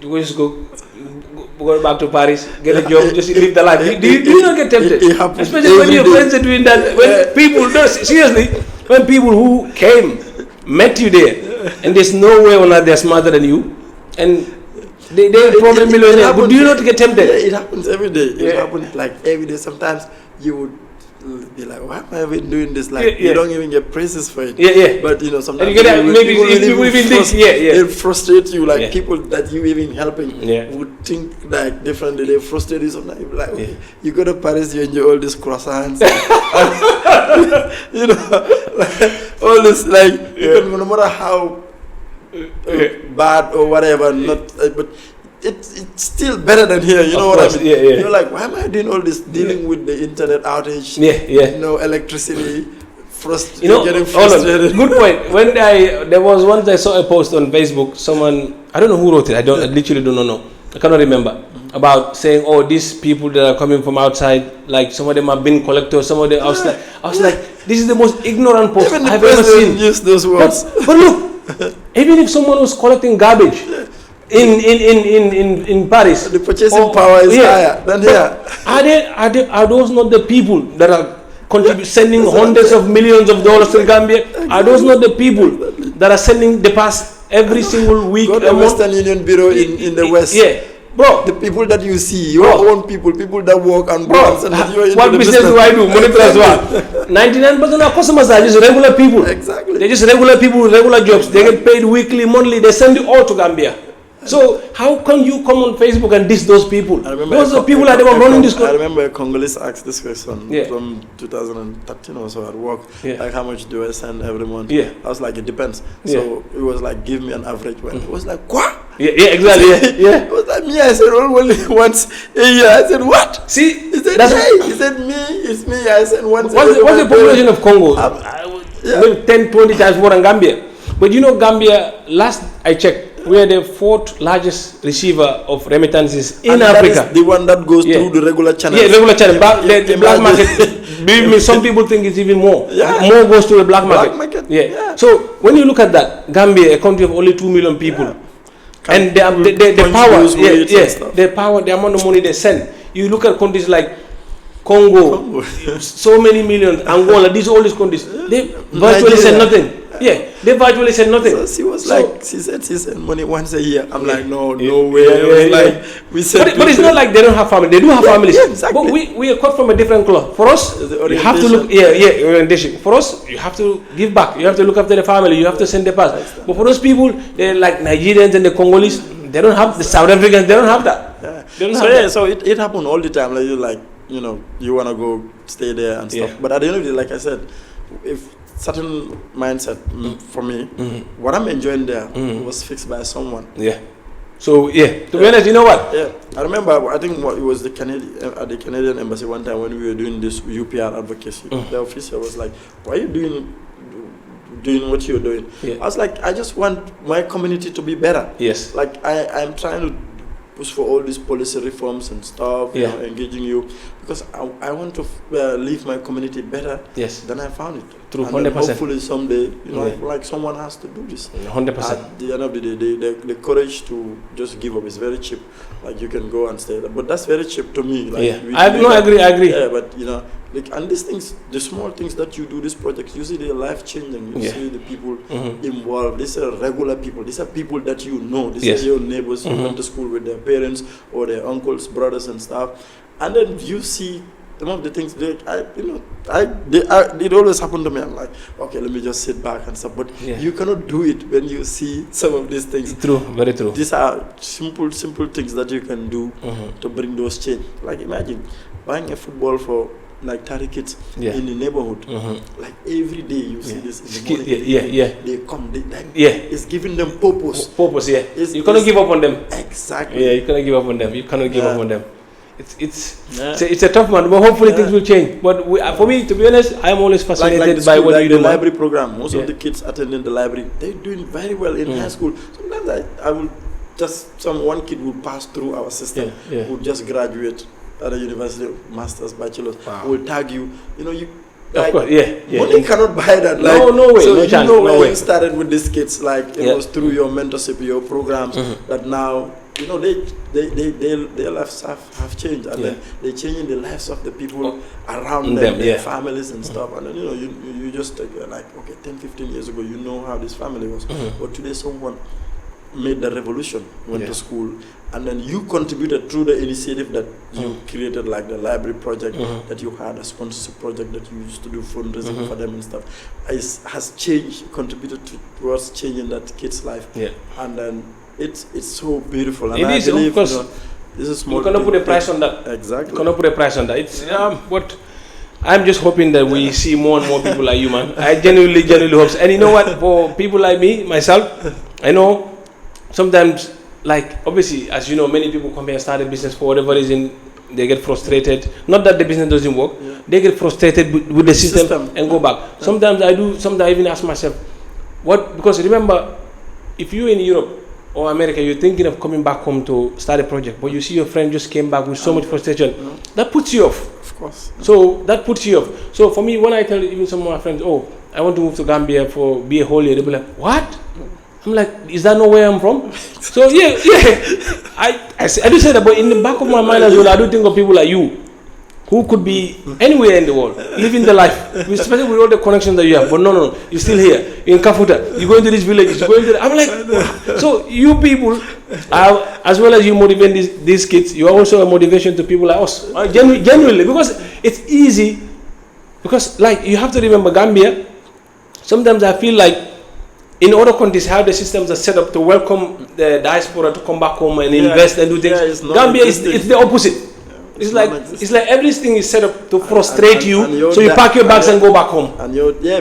we just go go back to Paris, get a job, just live the life. Do you not get tempted? It happens especially when your friends are doing that. When people, no, seriously, when people who came, met you there, and there's no way on earth they're smarter than you, and they're probably millionaires, but do you not get tempted? Yeah, it happens every day. It happens like every day. Sometimes you would be like, why am I even doing this? Like, you don't even get praises for it. But, you know, sometimes you get it frustrates you. Like, people that you even helping would think like differently. They frustrate you sometimes. You're like, okay, you go to Paris, you enjoy all these croissants. You know, like, all this, like, no matter how bad or whatever, but it's still better than here, you know what I mean? You're like, why am I doing all this, dealing with the internet outage, you know, electricity, getting frustrated. Good point. When there was once I saw a post on Facebook, someone, I don't know who wrote it, I literally do not know, I cannot remember, about saying, oh, these people that are coming from outside, like some of them are bin collectors, some of them, I was like, this is the most ignorant post I've ever seen. Use those words. But look, even if someone was collecting garbage in Paris, the purchasing power is higher than here. Are those not the people that are sending hundreds of millions of dollars to Gambia? Are those not the people that are sending the pass every single week? Go to the Western Union Bureau in the West. Bro, the people that you see, your own people that work and go and send you what business do I do? Monitor as well. 99% of customers are just regular people. Exactly. They're just regular people with regular jobs. They get paid weekly, monthly. They send it all to Gambia. So how can you come on Facebook and diss those people? Those are people that were running this country. I remember a Congolese asked this question from 2013 or so at work. Like, how much do I send every month? I was like, it depends. So it was like, give me an average one. It was like, what? Exactly. It was like me. I said, only once a year. I said, what? See, he said, hey. He said, me. It's me. I said, once. What's the population of Congo? 10, 20 times more than Gambia. But you know, Gambia, last I checked, we are the 4th largest receiver of remittances in Africa. That is the one that goes through the regular channel. Regular channel. The black market. Believe me, some people think it's even more. More goes to the black market. So when you look at that, Gambia, a country of only 2 million people, and the power, the amount of money they send. You look at countries like Congo. So many millions, Angola, all these countries, they virtually send nothing. They virtually said nothing. So she was like, she said money once a year. I'm like, no way. Like, we said, but it's not like they don't have family. They do have families. Exactly. But we are cut from a different cloth. For us, you have to look. Orientation. For us, you have to give back. You have to look after the family. You have to send the pass. But for those people, they're like Nigerians and the Congolese. They don't have the South Africans. They don't have that. So it happened all the time. Like you know, you wanna go stay there and stuff. But at the end of the day, like I said, if certain mindset for me, what I'm enjoying there was fixed by someone. So to be honest, you know what? I remember. I think it was at the Canadian embassy one time when we were doing this UPR advocacy. The officer was like, "Why are you doing what you're doing?" I was like, "I just want my community to be better." Like I'm trying to push for all these policy reforms and stuff, you know, engaging you, because I want to leave my community better than I found it. True, and 100%. Hopefully someday, you know, like someone has to do this. 100%. At the end of the day, the courage to just give up is very cheap. Like you can go and stay there, but that's very cheap to me. Like I agree. Yeah, but you know, like, and these things, the small things that you do, these projects, you see they're life changing. You see the people involved. These are regular people. These are people that you know. These are your neighbors who went to school with their parents or their uncles, brothers, and stuff. And then you see some of the things it always happened to me. I'm like, okay, let me just sit back and stuff. But you cannot do it when you see some of these things. True, very true. These are simple things that you can do to bring those change. Like imagine buying a football for like 30 kids in the neighborhood. Like every day you see this in the morning. They come. It's giving them purpose. You cannot give up on them. Exactly. You cannot give up on them. You cannot give up on them. It's a tough one, but hopefully things will change. But for me, to be honest, I'm always fascinated by what you do. The library program, most of the kids attending the library, they're doing very well in high school. Sometimes I will one kid will pass through our system, will just graduate at a university, master's, bachelor's, will tag you. You know, like, of course, money cannot buy that. Like, no way. So no you started with these kids, like it was through your mentorship, your programs, that now you know, their lives have changed, and then they're changing the lives of the people around them, their families and stuff. And then, you know, you just take like, okay, 10, 15 years ago, you know how this family was, but today someone made the revolution, went to school, and then you contributed through the initiative that you created, like the library project that you had, a sponsorship project that you used to do fundraising for them and stuff, has changed, contributed towards changing that kid's life. And then it's so beautiful. And I believe, of course, you know, this is small. You cannot put a price on that. Exactly. You cannot put a price on that. It's what I'm just hoping that we see more and more people like you, man. I genuinely hope. And you know what? For people like me, myself, I know. Sometimes, like, obviously, as you know, many people come here and start a business for whatever reason, they get frustrated. Not that the business doesn't work, they get frustrated with the system and go back. Sometimes I even ask myself, because remember, if you're in Europe or America, you're thinking of coming back home to start a project, but you see your friend just came back with so much frustration, that puts you off. Of course. So that puts you off. So for me, when I tell even some of my friends, oh, I want to move to Gambia be a whole year, they'll be like, what? I'm like, is that not where I'm from? So I do say that, but in the back of my mind as well, I do think of people like you, who could be anywhere in the world, living the life, especially with all the connections that you have. But no, you're still here, in Kafuta, you're going to this village, you're going to I'm like, wow. So you people, as well as you motivate these kids, you are also a motivation to people like us, genuinely, because it's easy, because like, you have to remember Gambia, sometimes I feel like, in other countries, how the systems are set up to welcome the diaspora to come back home and invest and do things. Gambia it's the opposite. It's like everything is set up to frustrate you, so you pack your bags and go back home. And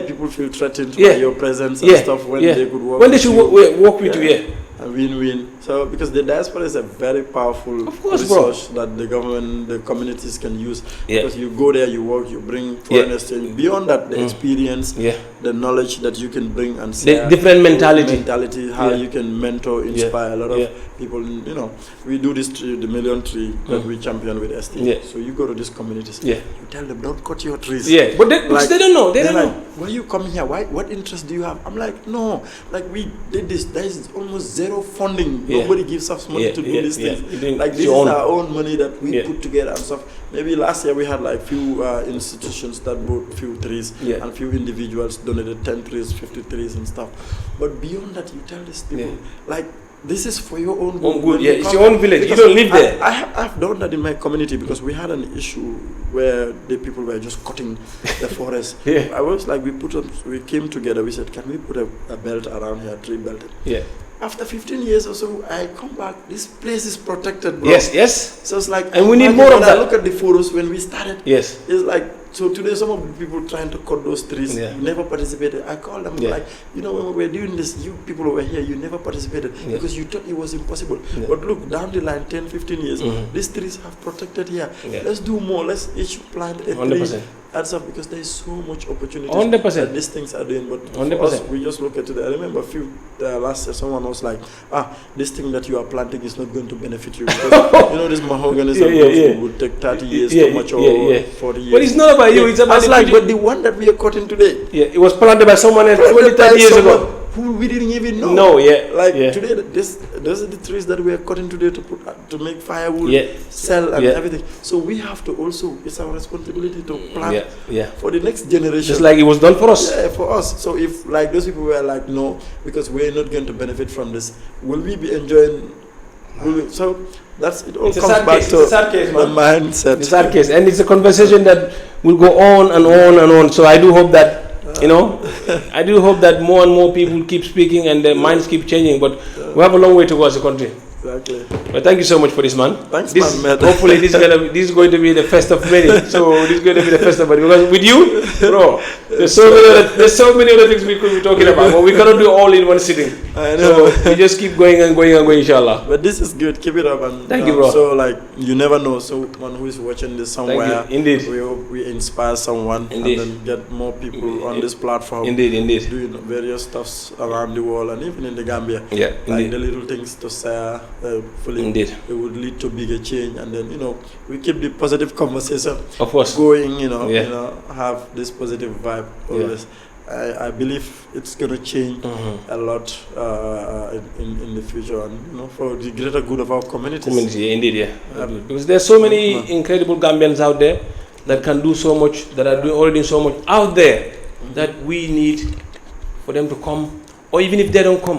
people feel threatened by your presence and stuff when they could work. When they should work with you. A win-win. So because the diaspora is a very powerful resource that the government, the communities can use. Because you go there, you work, you bring foreign exchange. Beyond that, the experience, the knowledge that you can bring and share. The different mentality. How you can mentor, inspire a lot of people. You know, we do this tree, the million tree that we champion with ST. So you go to these communities. You tell them, don't cut your trees. But they don't know. They don't know. Why you coming here? What interest do you have? I'm like, no. Like, we did this. There is almost zero funding. Nobody gives us money to do these things. Like, this is our own money that we put together and stuff. Maybe last year we had like few institutions that bought few trees and few individuals donated 10 trees, 50 trees and stuff. But beyond that, you tell these people, like, this is for your own good. It's your own village. You don't live there. I've done that in my community because we had an issue where the people were just cutting the forest. I was like, we came together. We said, can we put a belt around here, tree belted? After 15 years or so, I come back. This place is protected, bro. Yes. So it's like, and we need more of that. I look at the photos when we started. It's like, so today some of the people trying to cut those trees, never participated. I call them like, you know, when we were doing this, you people over here, you never participated because you thought it was impossible. But look, down the line, 10, 15 years, these trees have protected here. Let's do more. Let's each plant a 100%. tree. Adds up because there is so much opportunity 100%. that these things are doing. But 100%. For us, we just look at it. I remember last year someone was like, this thing that you are planting is not going to benefit you because you know this mahogany would take 30 years to mature, 40 years. But it's not about you, it's about the like, but the one that we are cutting today. It was planted by someone else 20, 30 years ago. Who we didn't even know. Today, those are the trees that we are cutting today to make firewood, sell and everything. So we have to also, it's our responsibility to plant for the next generation. Just like it was done for us. For us. So if like those people were like, no, because we're not going to benefit from this, will we be enjoying? So it all comes back to the mindset. It's a sad case, and it's a conversation that will go on and on and on. So I do hope that, you know, I do hope that more and more people keep speaking and their minds keep changing. But we have a long way to go as a country. Exactly. But thank you so much for this, man. Thanks, man. Hopefully, this is going to be the first of many. So this is going to be the first of many because with you, bro, there's so many other things we could be talking about, but we cannot do all in one sitting. I know. So we just keep going and going and going, inshallah. But this is good. Keep it up, and thank you, bro. So like you never know. So one who is watching this somewhere, indeed, we hope we inspire someone, and then get more people on this platform. Indeed. Doing various stuffs around the world and even in the Gambia. Like the little things to share. Hopefully Indeed. it would lead to bigger change, and then we keep the positive conversation of course going. Have this positive vibe always. I believe it's going to change a lot in the future, and for the greater good of our communities. Indeed, because there's so many incredible Gambians out there that can do so much, that are already doing so much out there, that we need for them to come, or even if they don't come,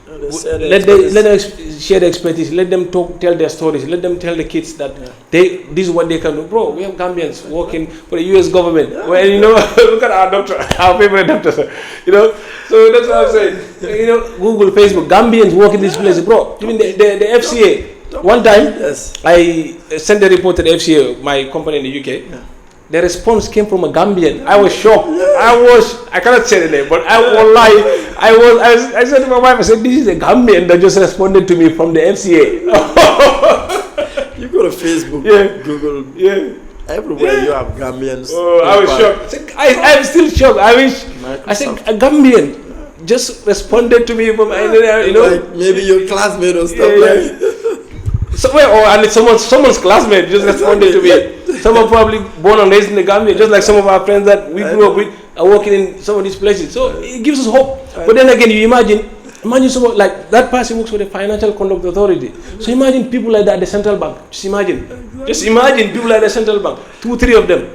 let them share their expertise, let them tell their stories, let them tell the kids that this is what they can do. Bro, we have Gambians working for the US government. Well, look at our doctor, our favorite doctor, so that's what I'm saying. Google, Facebook, Gambians work in this place, bro. Even the FCA, one time, I sent a report to the FCA, my company in the UK. The response came from a Gambian. I was shocked. I cannot say the name, but I won't lie. I said to my wife, I said, this is a Gambian that just responded to me from the FCA. You go to Facebook, Google, everywhere you have Gambians. I was shocked. I'm still shocked. I said, a Gambian just responded to me from, like maybe your classmate or stuff and it's someone's classmate just responded to me. Someone probably born and raised in the Gambia, just like some of our friends that we grew up with are working in some of these places. So it gives us hope. But then again, you imagine someone like that person works for the Financial Conduct Authority. So imagine people like that at the central bank. Just imagine people like the central bank. 2, 3 of them.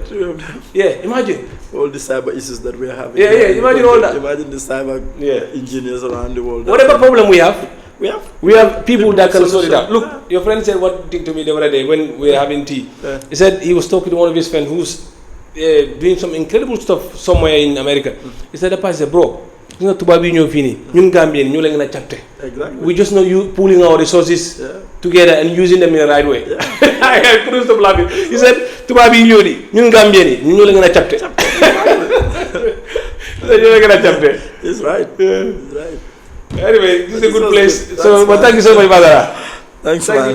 Yeah, imagine. All the cyber issues that we are having. Yeah, imagine all that. Imagine the cyber engineers around the world. Whatever problem we have, we have people that can sort it out. Look, your friend said one thing to me the other day when we were having tea. He said he was talking to one of his friends who's doing some incredible stuff somewhere in America. He said, the person said, bro, tubabi ñoo fini ñun Gambian ñu la gëna chapté. Exactly. We just know you pooling our resources together and using them in the right way. I couldn't stop laughing. He said, tubabi ñoo di ñun Gambian ñu la gëna chapté. It's right. It's right. Anyway, this is a good place. So, but thank you so much, Badara. Thanks, man.